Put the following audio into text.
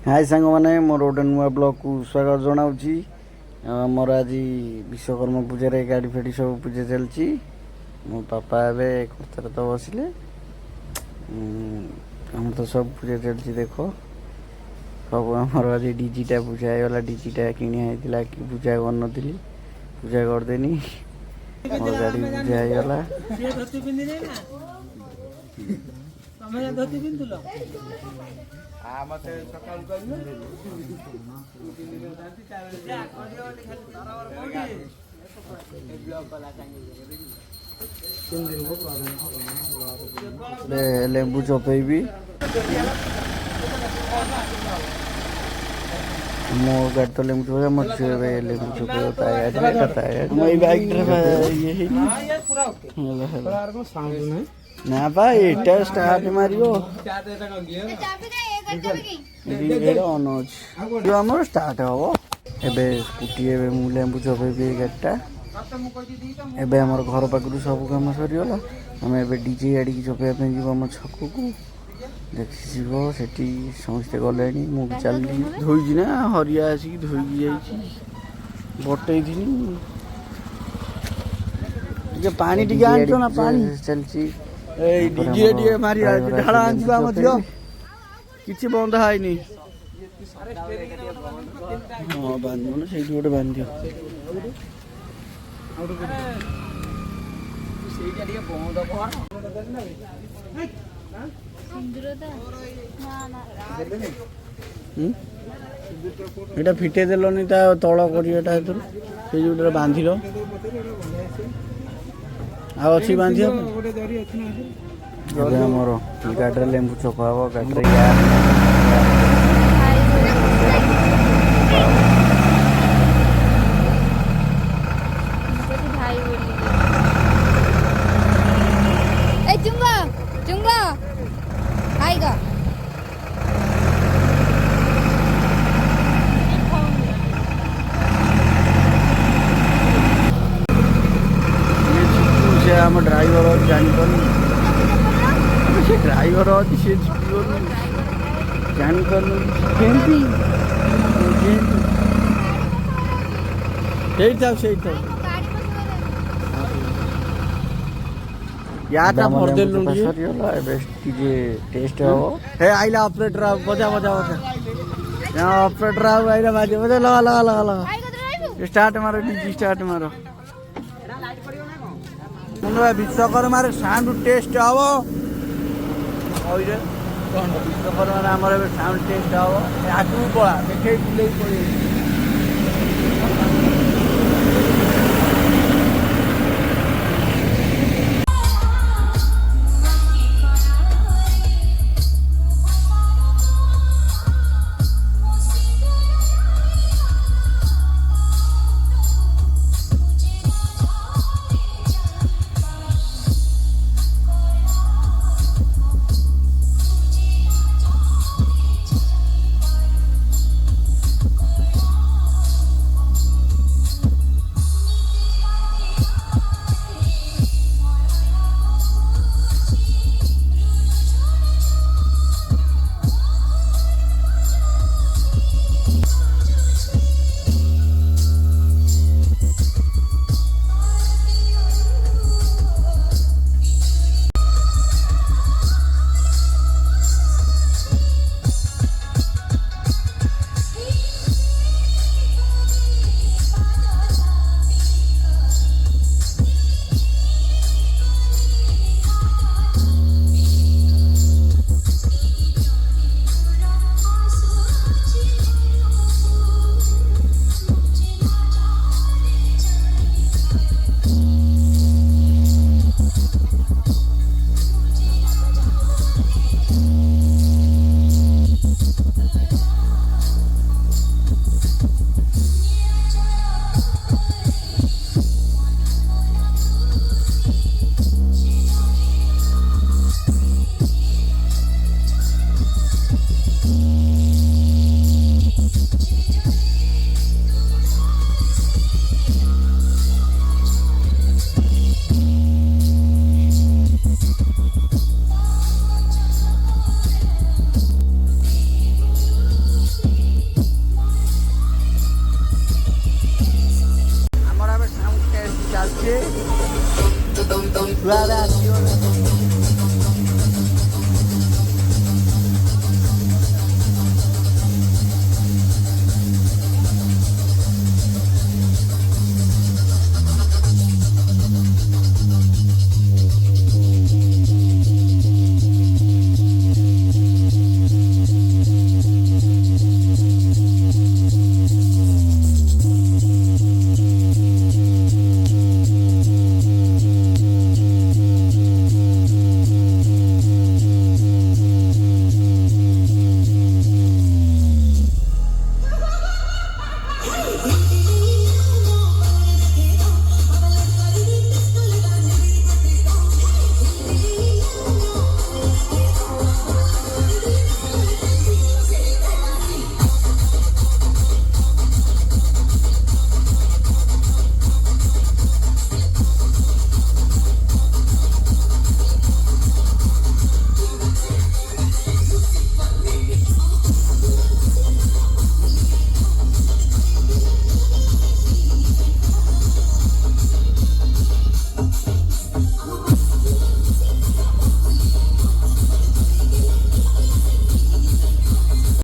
हाय सांग मैंने मोर गोटे नुआ ब्लॉग को स्वागत जनावि मोर आज विश्वकर्मा पूजा रे गाड़ी फेड़ी सब पूजा चलती मो पापा ए खर्चार तो बसिले हम तो सब पूजा चलती देख सब आमर आज डीजीटा पूजा होगा डीजीटा किणा कि पूजा कर पूजा करदेनी मोर गाड़ी पूजा होगा लेंबू चपेबी मो गाड़ी तो लेंबू चपे मो लेंबू चपे मो बाइक ये ना भाई एटा स्टार्ट मारियो ऑन अच्छे जो आम स्टार्ट हम एबे स्कूटी एबे मु लेंबू चपेबी गाड़ीटा एबे आमर घर पाखु सब कम सरीगला आम ए डीजे गाड़ी की चपेवा जीव आम छक को देखी सेठी समस्ते गले मुझे चलि धोई ना हरिया आसिक धोई जा बटे पानी टी आनो ना पानी चलती डीजे मारी ढाला आम किसी बंद है हाँ बांध ना से गोटे बांध এটা ফিটে দেলনি তা তଳ করিয়াটা হেতু সেই যোটা বাঁধিল ଆଉ ଅଛି ବାନ୍ଧିବା ଏବେ ଆମର ଗାଡ଼ିରେ ଲେମ୍ବୁ ଚପା ହବ ଗାଡ଼ିରେ आम ड्राइवर जापर से ड्राइवर अच्छी से जापर याटा भरदेलु टेस्ट हम हे आइला ऑपरेटर बजा बजा बजा यहाँ ऑपरेटर आइला बाजे बजा लगा लगा लगा लगा स्टार्ट मारो डीजी स्टार्ट मारो विश्वकर्मा साउंड टेस्ट हम विश्वकर्मा साउंड टेस्ट हम आगे पड़ा देखे बुले पड़े